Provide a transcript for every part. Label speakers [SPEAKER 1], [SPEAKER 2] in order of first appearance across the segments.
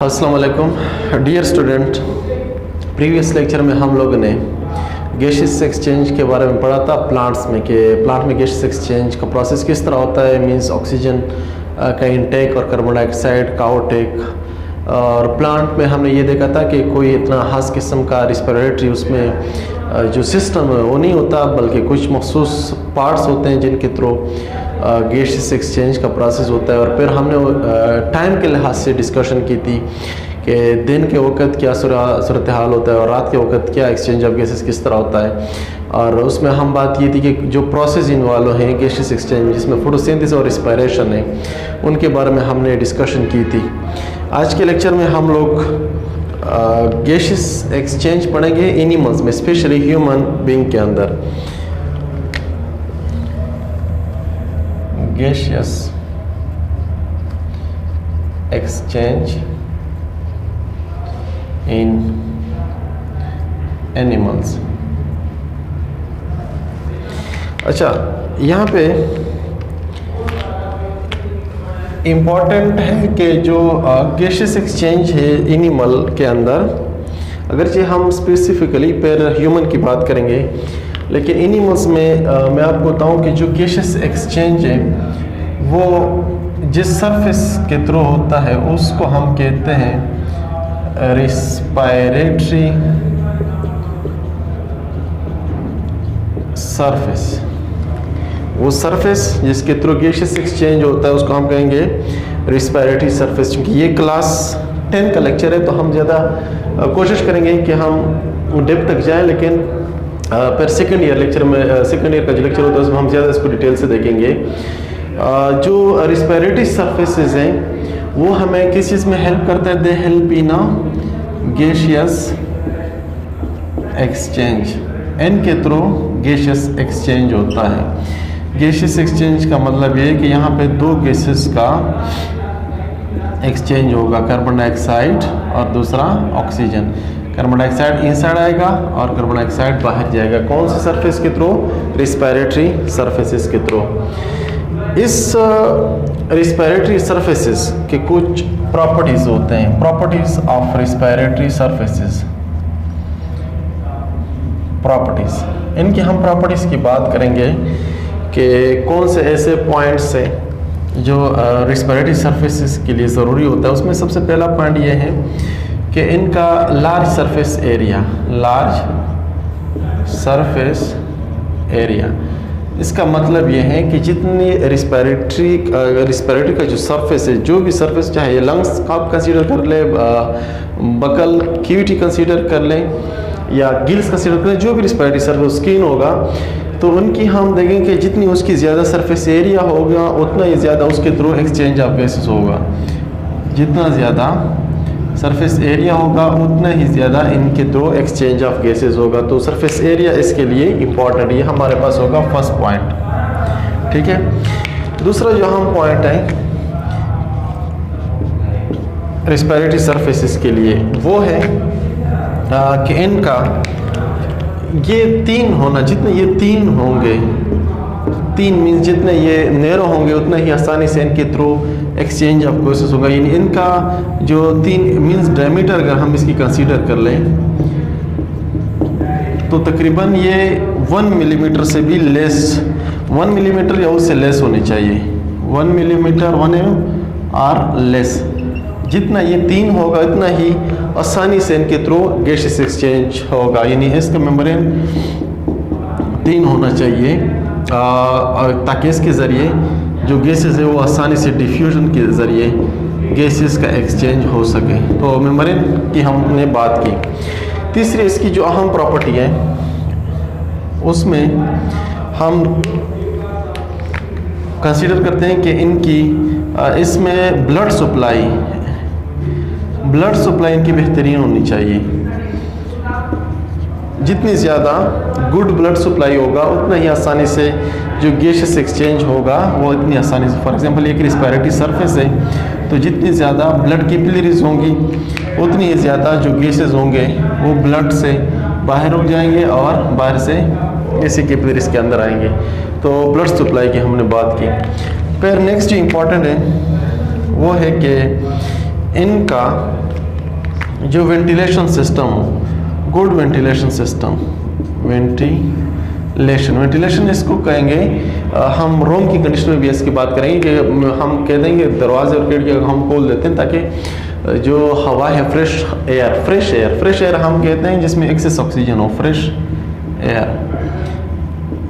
[SPEAKER 1] अस्सलाम वालेकुम dear student. Previous lecture में हम लोगों ने गैसेस एक्सचेंज के बारे में पढ़ा था प्लांट्स में कि प्लांट में गैसेस एक्सचेंज का प्रोसेस किस तरह होता है। मींस ऑक्सीजन का इनटेक और कार्बन डाइऑक्साइड का आउटटेक। और प्लांट में हमने ये देखा था कि कोई इतना खास किस्म का रिस्पिरेटरी उसमें जो सिस्टम है वो नहीं होता, बल्कि कुछ मखसूस पार्ट्स होते हैं जिनके थ्रू गैसेस एक्सचेंज का प्रोसेस होता है। और फिर हमने टाइम के लिहाज से डिस्कशन की थी कि दिन के वक्त क्या सूरत हाल होता है और रात के वक्त क्या एक्सचेंज ऑफ गैसेस किस तरह होता है। और उसमें हम बात ये थी कि जो प्रोसेस इन्वॉल्व हैं गैसेस एक्सचेंज जिसमें फोटोसिंथेसिस और रिस्पिरेशन है, उनके बारे में हमने डिस्कशन की थी। आज के लेक्चर में हम लोग गैसेस एक्सचेंज पढ़ेंगे एनिमल्स में, स्पेशली ह्यूमन बीइंग के अंदर। गैसेस एक्सचेंज इन एनिमल्स। अच्छा, यहाँ पे इम्पॉर्टेंट है कि जो गैसेस एक्सचेंज है एनिमल के अंदर, अगरचे हम स्पेसिफिकली फिर ह्यूमन की बात करेंगे, लेकिन एनिमल्स में मैं आपको बताऊं कि जो गैसेस एक्सचेंज है वो जिस सरफेस के थ्रू होता है उसको हम कहते हैं रिस्पायरेटरी सरफेस। वो सरफेस जिसके थ्रू गैसेस एक्सचेंज होता है उसको हम कहेंगे रिस्पायरेटरी सरफेस। क्योंकि ये क्लास 10 का लेक्चर है तो हम ज़्यादा कोशिश करेंगे कि हम डेप्थ तक जाएं, लेकिन फिर सेकेंड ईयर लेक्चर में, सेकेंड ईयर का जो लेक्चर होता है उसमें हम ज़्यादा इसको डिटेल से देखेंगे। जो रिस्पिरेटरी सरफेसेस हैं वो हमें किस चीज़ में हेल्प करते हैं? They help in gaseous exchange. इनके थ्रू गैसियस एक्सचेंज होता है। गैसियस एक्सचेंज का मतलब ये है कि यहाँ पे दो गैसेस का एक्सचेंज होगा, कार्बन डाइऑक्साइड और दूसरा ऑक्सीजन। कार्बन डाइऑक्साइड इनसाइड आएगा और कार्बन डाइऑक्साइड बाहर जाएगा। कौन से सरफेस के थ्रू? रिस्पिरेटरी सरफेसेस के थ्रू। इस रिस्पिरेटरी सरफेसेस के कुछ प्रॉपर्टीज होते हैं, properties of respiratory surfaces. Properties, इनकी हम प्रॉपर्टीज की बात करेंगे कि कौन से ऐसे पॉइंट्स हैं जो रिस्पिरेटरी सरफेसेस के लिए ज़रूरी होता है। उसमें सबसे पहला पॉइंट ये है कि इनका large surface area, large surface area. इसका मतलब ये है कि जितनी रिस्पिरेटरी का जो सरफेस है, जो भी सरफेस, चाहे ये लंग्स का आप कंसीडर कर ले, बकल कैविटी कंसीडर कर लें या गिल्स कंसीडर कर लें, जो भी रिस्पिरेटरी सरफेस स्किन होगा, तो उनकी हम देखेंगे कि जितनी उसकी ज़्यादा सरफेस एरिया होगा उतना ही ज़्यादा उसके थ्रू एक्सचेंज ऑफ गैसेस होगा। जितना ज़्यादा सरफेस एरिया होगा उतना ही ज़्यादा इनके थ्रू एक्सचेंज ऑफ गैसेस होगा। तो सरफेस एरिया इसके लिए इम्पॉर्टेंट, ये हमारे पास होगा फर्स्ट पॉइंट। ठीक है। दूसरा जो हम पॉइंट है रिस्पिरेटरी सरफेसेस के लिए वो है कि इनका ये तीन होना, जितने ये तीन होंगे, तीन मीन्स जितने ये नैरो होंगे उतना ही आसानी से इनके थ्रू एक्सचेंज ऑफ गैसेस होगा। यानी इनका जो तीन मीन्स डायमीटर अगर हम इसकी कंसीडर कर लें तो तकरीबन ये 1 मिलीमीटर से भी लेस, 1 मिलीमीटर या उससे लेस होनी चाहिए। 1 मिलीमीटर 1 और लेस, जितना ये तीन होगा उतना ही आसानी से इनके थ्रू गैसेस एक्सचेंज होगा। यानी इसका मेम्ब्रेन तीन होना चाहिए ताकि इसके ज़रिए जो गैसेस है वो आसानी से डिफ्यूजन के ज़रिए गैसेस का एक्सचेंज हो सके। तो मेम्ब्रेन की हमने बात की। तीसरी इसकी जो अहम प्रॉपर्टी है उसमें हम कंसीडर करते हैं कि इनकी इसमें ब्लड सप्लाई इनकी बेहतरीन होनी चाहिए। जितनी ज़्यादा गुड ब्लड सप्लाई होगा उतना ही आसानी से जो गैसेस एक्सचेंज होगा वो इतनी आसानी से, फॉर एग्जांपल एक रिस्पिरेटरी सरफेस है तो जितनी ज़्यादा ब्लड कैपिलरीज होंगी उतनी ही ज़्यादा जो गैसेस होंगे वो ब्लड से बाहर हो जाएंगे और बाहर से ऐसे कैपिलरीज के अंदर आएंगे। तो ब्लड सप्लाई की हमने बात की। फिर नेक्स्ट जो इम्पॉर्टेंट है वो है कि इनका जो वेंटिलेशन सिस्टम हो, गुड वेंटिलेशन सिस्टम, वेंटिलेशन इसको कहेंगे। हम रूम की कंडीशन में भी इसकी बात करेंगे कि हम कह देंगे दरवाजे और खिड़की हम खोल देते हैं ताकि जो हवा है फ्रेश एयर हम कहते हैं जिसमें एक्सेस ऑक्सीजन हो।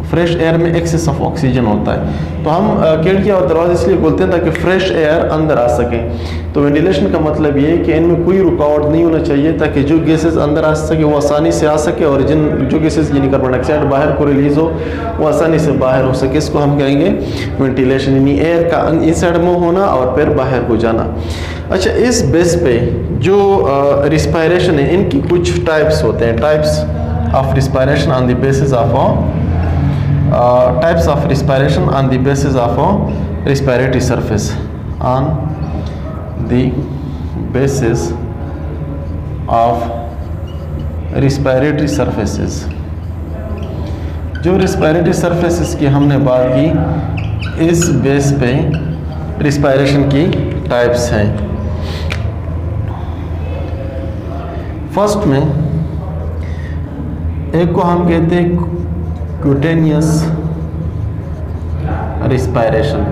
[SPEAKER 1] फ्रेश एयर में एक्सेस ऑफ ऑक्सीजन होता है, तो हम खिड़कियाँ और दरवाजे इसलिए खोलते हैं ताकि फ्रेश एयर अंदर आ सके। तो वेंटिलेशन का मतलब ये है कि इनमें कोई रुकावट नहीं होना चाहिए ताकि जो गैसेस अंदर आ सके वो आसानी से आ सके, और जो गैसेस यानी कार्बन डाइऑक्साइड बाहर को रिलीज हो वो आसानी से बाहर हो सके। इसको हम कहेंगे वेंटिलेशन, यानी एयर का इनसाइड मूव होना और फिर बाहर को जाना। अच्छा, इस बेस पे जो रिस्पायरेशन है इनकी कुछ टाइप्स होते हैं। Types of respiration on the basis of types of respiration on the basis of respiratory surface, on the basis of respiratory surfaces। जो respiratory surfaces की हमने बात की, इस बेस पे respiration की टाइप्स हैं। फर्स्ट में एक को हम कहते हैं cutaneous respiration.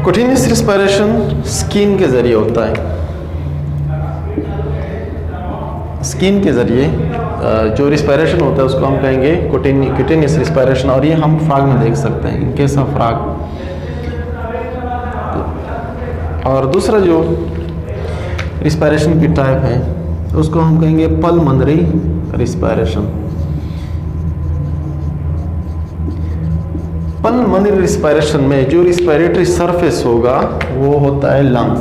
[SPEAKER 1] Cutaneous respiration skin के जरिए होता है। स्किन के जरिए जो रिस्पायरेशन होता है उसको हम कहेंगे क्यूटेनियस रिस्पायरेशन, और ये हम फ्रॉग में देख सकते हैं, इन केस ऑफ फ्रॉग। और दूसरा जो रिस्पायरेशन की टाइप है उसको हम कहेंगे पल्मोनरी रिस्पायरेशन। पल्मोनरी रिस्पायरेशन में जो रिस्पायरेटरी सरफेस होगा वो होता है लंग्स।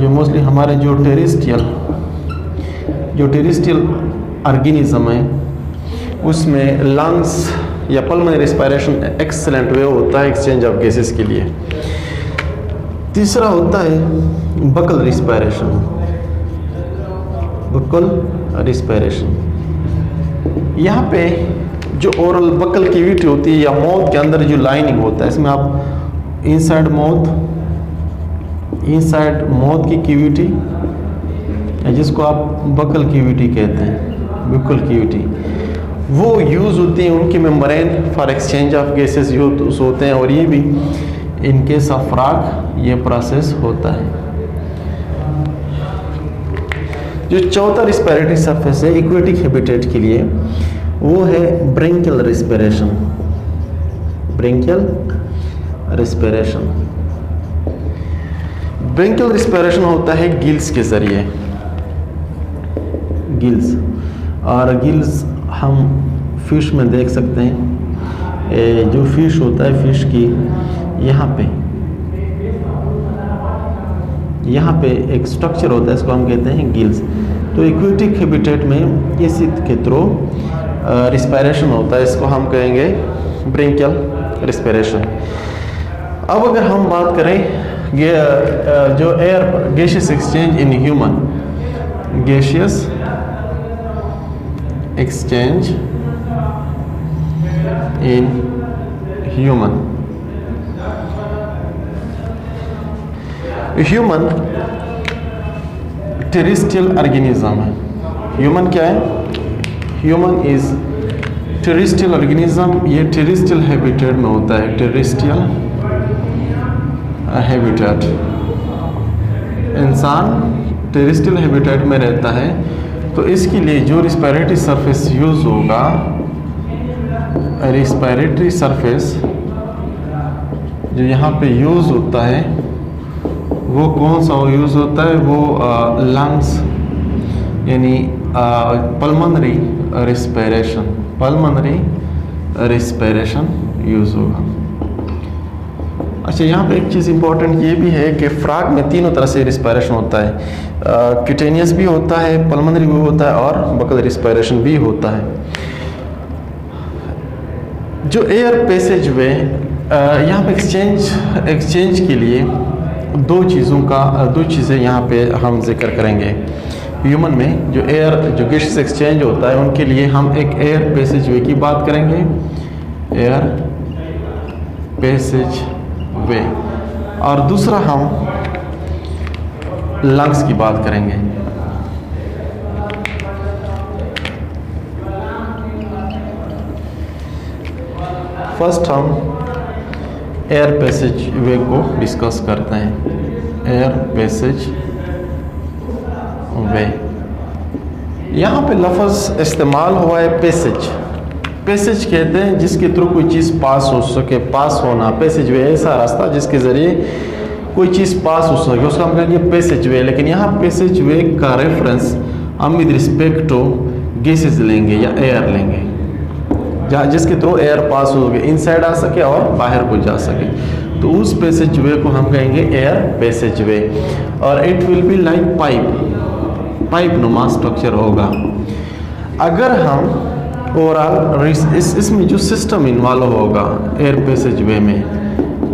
[SPEAKER 1] जो मोस्टली हमारे जो टेरेस्ट्रियल ऑर्गेनिज्म है उसमें लंग्स या पल्मोनरी रिस्पायरेशन एक्सेलेंट वे होता है एक्सचेंज ऑफ गैसेस के लिए। तीसरा होता है बकल रिस्पायरेशन। यहाँ पे जो ओरल बकल कैविटी होती है या माउथ के अंदर जो लाइनिंग होता है, इसमें आप इनसाइड माउथ की कैविटी जिसको आप बकल कैविटी कहते हैं, बकल कैविटी, वो यूज़ होती हैं उनकी membrane for exchange of gases use होते हैं। और ये भी इन केस ऑफ फ्रॉग ये प्रोसेस होता है। जो चौथा रिस्पायरेटरी सरफेस है एक्वेटिक हैबिटेट के लिए वो है ब्रेंकियल रिस्पिरेशन। ब्रेंकियल रिस्पिरेशन होता है गिल्स के जरिए। गिल्स हम फिश में देख सकते हैं। जो फिश होता है, फिश की यहाँ पे एक स्ट्रक्चर होता है, इसको हम कहते हैं गिल्स। तो एक्वेटिक हैबिटेट में इसी के थ्रू रिस्पायरेशन होता है, इसको हम कहेंगे ब्रेंकियल रिस्पिरेशन। अब अगर हम बात करें जो air gaseous exchange in human, gaseous exchange in human terrestrial organism है। ह्यूमन क्या है? Human is terrestrial organism. ये टेरेस्ट्रियल हैबिटेट में होता है, टेरेस्ट्रियल हैबिटेट। इंसान टेरेस्ट्रियल हैबिटेट में रहता है, तो इसके लिए जो रिस्पायरेटरी सरफेस यूज होगा, रिस्पायरेटरी सरफेस जो यहाँ पे यूज होता है वो कौन सा यूज होता है? वो लंग्स यानी पल्मोनरी रिस्पिरेशन यूज होगा। अच्छा, यहाँ पे एक चीज़ इंपॉर्टेंट ये भी है कि फ्रॉग में तीनों तरह से रिस्पायरेशन होता है। क्यूटेनियस भी होता है, पल्मोनरी भी होता है और बकल रिस्पायरेशन भी होता है। जो एयर पैसेज वे यहाँ पे एक्सचेंज के लिए दो चीज़ें यहाँ पे हम जिक्र करेंगे। ह्यूमन में जो गैसेस एक्सचेंज होता है उनके लिए हम एक एयर पैसेज वे की बात करेंगे। एयर पैसेज वे और दूसरा हम लंग्स की बात करेंगे। फर्स्ट हम एयर पैसेज वे को डिस्कस करते हैं। एयर पैसेज वे, यहाँ पे लफ्ज़ इस्तेमाल हुआ है पैसेज। पैसेज कहते हैं जिसके थ्रू कोई चीज़ पास हो सके, पास होना। पैसेज वे ऐसा रास्ता जिसके ज़रिए कोई चीज़ पास हो सके, उसका हम कहेंगे पैसेज वे। लेकिन यहाँ पैसेज वे का रेफरेंस हम विद रिस्पेक्ट टू गैसेज लेंगे या एयर लेंगे, जहाँ जिसके थ्रू एयर पास हो सके, इनसाइड आ सके और बाहर को जा सके, तो उस पैसेज वे को हम कहेंगे एयर पैसेज वे। और it will be like pipe नुमा स्ट्रक्चर होगा। अगर हम ओवरऑल इसमें जो सिस्टम इन्वॉल्व होगा एयर पैसेज वे में,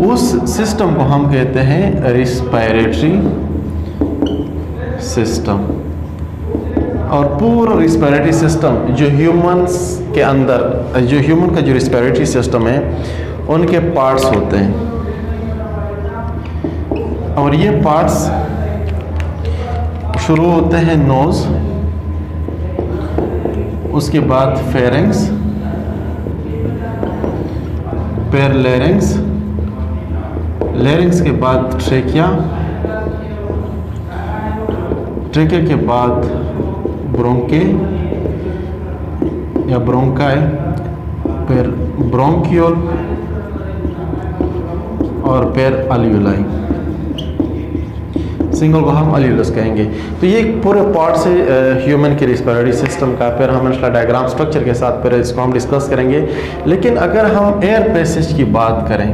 [SPEAKER 1] उस सिस्टम को हम कहते हैं रिस्पायरेटरी सिस्टम। और पूरा रिस्पायरेटरी सिस्टम जो ह्यूमंस के अंदर, जो ह्यूमन का जो रिस्पायरेटरी सिस्टम है, उनके पार्ट्स होते हैं। और ये पार्ट्स शुरू होते हैं नोज, उसके बाद फेरेंक्स, फिर लेरिंग्स, लेरिंग्स के बाद ट्रेकिया, ट्रेकिया के बाद ब्रोंके या ब्रोंकाई, फिर ब्रोंकियोल और फिर अल्यूलाई। सिंगल को हम अल्यूलस कहेंगे। तो ये पूरे पार्ट से ह्यूमन के रिस्पायरेटरी सिस्टम का फिर हम इसका डायग्राम स्ट्रक्चर के साथ फिर इसको हम डिस्कस करेंगे। लेकिन अगर हम एयर पैसेज की बात करें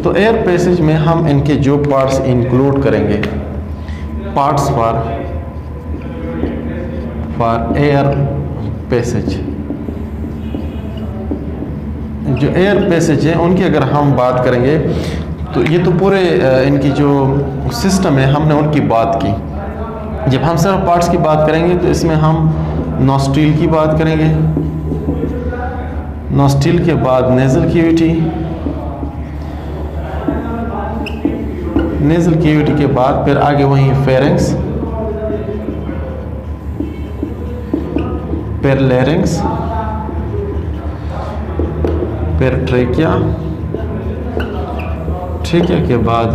[SPEAKER 1] तो एयर पैसेज में हम इनके जो पार्ट्स इंक्लूड करेंगे, पार्ट्स फॉर एयर पैसेज, जो एयर पैसेज है उनकी अगर हम बात करेंगे तो ये तो पूरे इनकी जो सिस्टम है हमने उनकी बात की। जब हम सिर्फ पार्ट्स की बात करेंगे तो इसमें हम नॉस्ट्रिल की बात करेंगे, नॉस्ट्रिल के बाद नेजल कैविटी, नेजल कैविटी के बाद फिर आगे वहीं फेरेंक्स, फिर लेरिंग्स, फिर ट्रेकिया, ट्रेकिया के बाद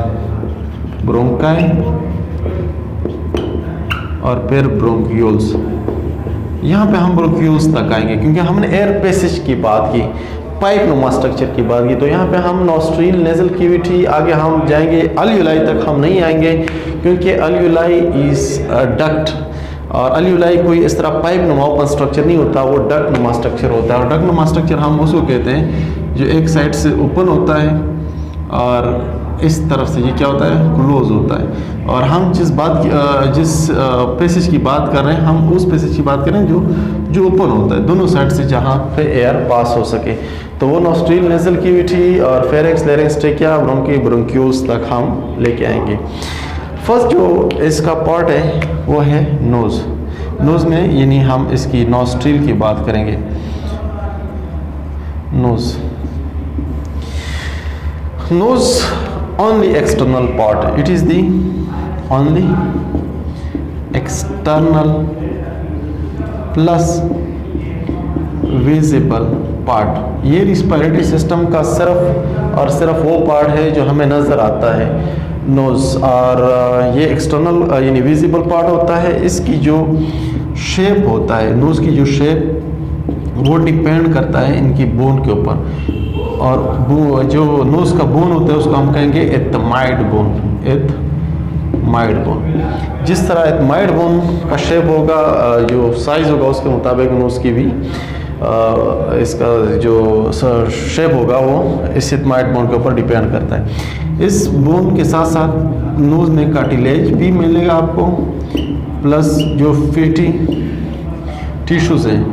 [SPEAKER 1] ब्रोंकाई और फिर ब्रोंकियोल्स। यहाँ पे हम ब्रोंकियोल्स तक आएंगे क्योंकि हमने एयर पैसेज की बात की, पाइप नुमा स्ट्रक्चर की बात की। तो यहाँ पे हम नॉस्ट्रिल, नेजल कैविटी, आगे हम जाएंगे अल्यूलाई तक हम नहीं आएंगे क्योंकि अल्यूलाई इज डक्ट, और अल्यूलाई कोई इस तरह पाइप नुमा ओपन स्ट्रक्चर नहीं होता, वो डक्ट नुमा स्ट्रक्चर होता है। और डक्ट नुमा स्ट्रक्चर हम उसको कहते हैं जो एक साइड से ओपन होता है और इस तरफ से ये क्या होता है, क्लोज होता है। और हम जिस पैसेज की बात कर रहे हैं, हम उस पैसेज की बात कर रहे हैं जो ओपन होता है दोनों साइड से, जहाँ पे एयर पास हो सके। तो वो नॉस्ट्रिल, नेजल कैविटी और pharynx, larynx, trachea, bronchi, bronchioles तक हम लेके आएंगे। फर्स्ट जो इसका पार्ट है वो है नोज़। नोज़ में यानी हम इसकी नॉस्ट्रिल की बात करेंगे। Nose, nose only external part, it is the only external plus visible part। ये रिस्पायरेटरी सिस्टम का सिर्फ और सिर्फ वो पार्ट है जो हमें नज़र आता है, नोज़। और ये एक्सटर्नल यानी विजिबल पार्ट होता है। इसकी जो शेप होता है, नोज़ की जो शेप, वो डिपेंड करता है इनकी बोन के ऊपर। और वो जो नोज़ का बोन होता है उसको हम कहेंगे एथमाइड बोन, एथमाइड बोन। जिस तरह एथमाइड बोन का शेप होगा, जो साइज़ होगा उसके मुताबिक नोज़ की भी इसका जो शेप होगा वो इस एथमाइड बोन के ऊपर डिपेंड करता है। इस बोन के साथ साथ नोज़ में कार्टिलेज भी मिलेगा आपको, प्लस जो फैटी टिश्यूज़ हैं,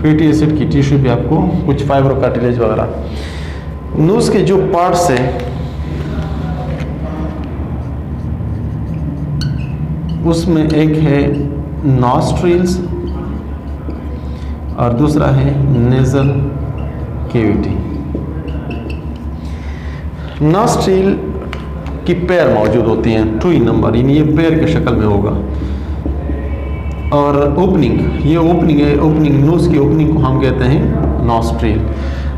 [SPEAKER 1] फैटी एसिड की टिश्यू भी आपको, कुछ फाइब्रो कार्टिलेज वगैरह। नोज़ के जो पार्ट्स हैं उसमें एक है नॉस्ट्रिल्स और दूसरा है नेजल कैविटी। नॉस्ट्रिल की पैर मौजूद होती हैं 2 नंबर, यानी ये पैर की शक्ल में होगा। और ओपनिंग, ये ओपनिंग है, ओपनिंग नोज़ की ओपनिंग को हम कहते हैं नॉस्ट्रिल।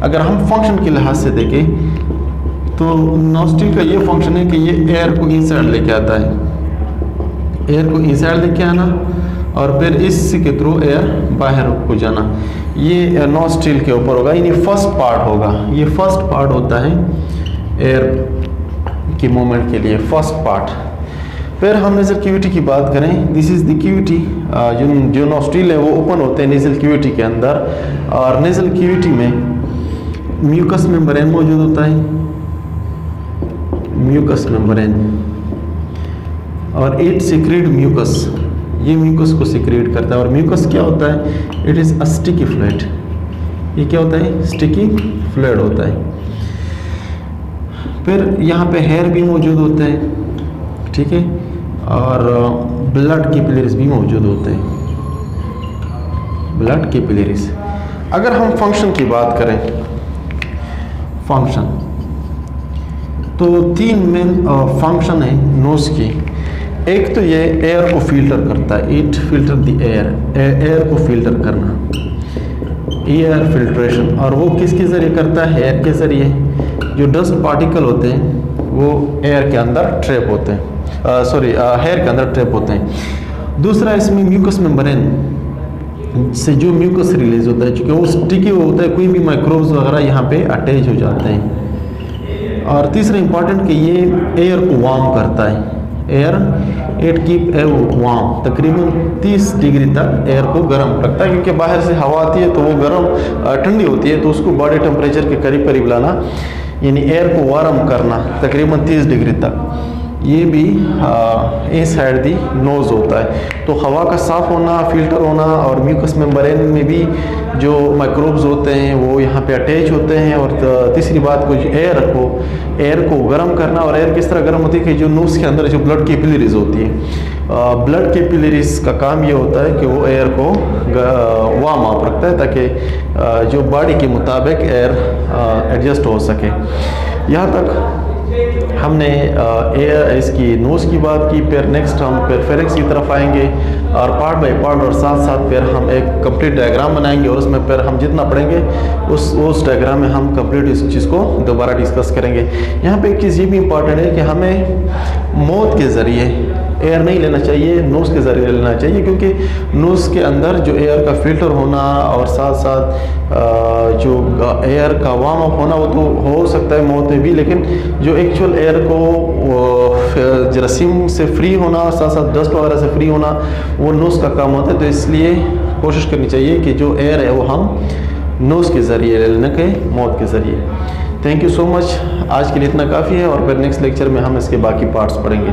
[SPEAKER 1] अगर हम फंक्शन के लिहाज से देखें तो नॉस्ट्रिल का ये फंक्शन है कि ये एयर को इनसाइड लेके आता है, एयर को इनसाइड लेके आना और फिर इसके थ्रू एयर बाहर को जाना। ये नॉस्ट्रिल के ऊपर होगा, यानी फर्स्ट पार्ट होगा। ये फर्स्ट पार्ट होता है एयर की मूवमेंट के लिए, फर्स्ट पार्ट। फिर हम नेजल कैविटी की बात करें, दिस इज़ द कैविटी। जो नॉस्ट्रिल है वो ओपन होते हैं नेजल कैविटी के अंदर, और नेजल कैविटी में म्यूकस मेम्ब्रेन मौजूद होता है, म्यूकस मेम्ब्रेन, और इट सिक्रेट म्यूकस, ये म्यूकस को सिक्रेट करता है। और म्यूकस क्या होता है? It is a sticky fluid. ये क्या होता है? स्टिकी फ्लूइड होता है। फिर यहाँ पे हेयर भी मौजूद होते हैं, ठीक है, और ब्लड कैपिलरीज भी मौजूद होते हैं, ब्लड कैपिलरीज। अगर हम फंक्शन की बात करें, फंक्शन तो 3 मेन फंक्शन है नोज़ की। एक तो ये एयर को फिल्टर करता है, it filter the air, air को फिल्टर करना, एयर फिल्ट्रेशन। और वो किसके ज़रिए करता है? एयर के ज़रिए। जो डस्ट पार्टिकल होते हैं वो एयर के अंदर ट्रैप होते हैं, हेयर के अंदर ट्रैप होते हैं। दूसरा इसमें म्यूकस मेम्ब्रेन से जो म्यूकस रिलीज होता है, क्योंकि वो स्टिकी होता है, कोई भी माइक्रोब्स वगैरह यहाँ पे अटैच हो जाते हैं। और तीसरा इंपॉर्टेंट कि ये एयर को वार्म करता है, air it keep air warm, तकरीबन 30 डिग्री तक एयर को गर्म रखता है, क्योंकि बाहर से हवा आती है तो वो गर्म ठंडी होती है, तो उसको बॉडी टेम्परेचर के करीब करीब लाना, यानी एयर को वार्म करना तकरीबन 30 डिग्री तक। ये भी इनसाइड दी नोज़ होता है। तो हवा का साफ़ होना, फिल्टर होना, और म्यूकस मेम्ब्रेन में भी जो माइक्रोब्स होते हैं वो यहाँ पे अटैच होते हैं। और तीसरी बात कुछ एयर को गर्म करना। और एयर किस तरह गर्म होती है कि जो नोज़ के अंदर जो ब्लड कैपिलरीज होती है, ब्लड कैपिलरीज का काम ये होता है कि वो एयर को वार्म अप रखता है, ताकि जो बॉडी के मुताबिक एयर एडजस्ट हो सके। यहाँ तक हमने एयर इसकी नोज़ की बात की। फिर नेक्स्ट हम फिर फेरिंग्स की तरफ आएंगे, और पार्ट बाय पार्ट, और साथ साथ फिर हम एक कंप्लीट डायग्राम बनाएंगे, और उसमें फिर हम जितना पढ़ेंगे उस डायग्राम में हम कंप्लीट इस चीज़ को दोबारा डिस्कस करेंगे। यहाँ पे एक चीज़ ये भी इम्पॉर्टेंट है कि हमें मौत के ज़रिए एयर नहीं लेना चाहिए, नोज़ के ज़रिए लेना चाहिए, क्योंकि नोज़ के अंदर जो एयर का फिल्टर होना और साथ साथ जो एयर का वार्म अप होना वो तो हो सकता है मौत में भी, लेकिन जो एक्चुअल एयर को जरासीम से फ्री होना और साथ साथ डस्ट वगैरह से फ्री होना वो नोज़ का काम होता है। तो इसलिए कोशिश करनी चाहिए कि जो एयर है वो हम नोज़ के ज़रिए ले लेने के, मौत के ज़रिए। Thank you so much. आज के लिए इतना काफ़ी है, और फिर नेक्स्ट लेक्चर में हम इसके बाकी पार्ट्स पढ़ेंगे।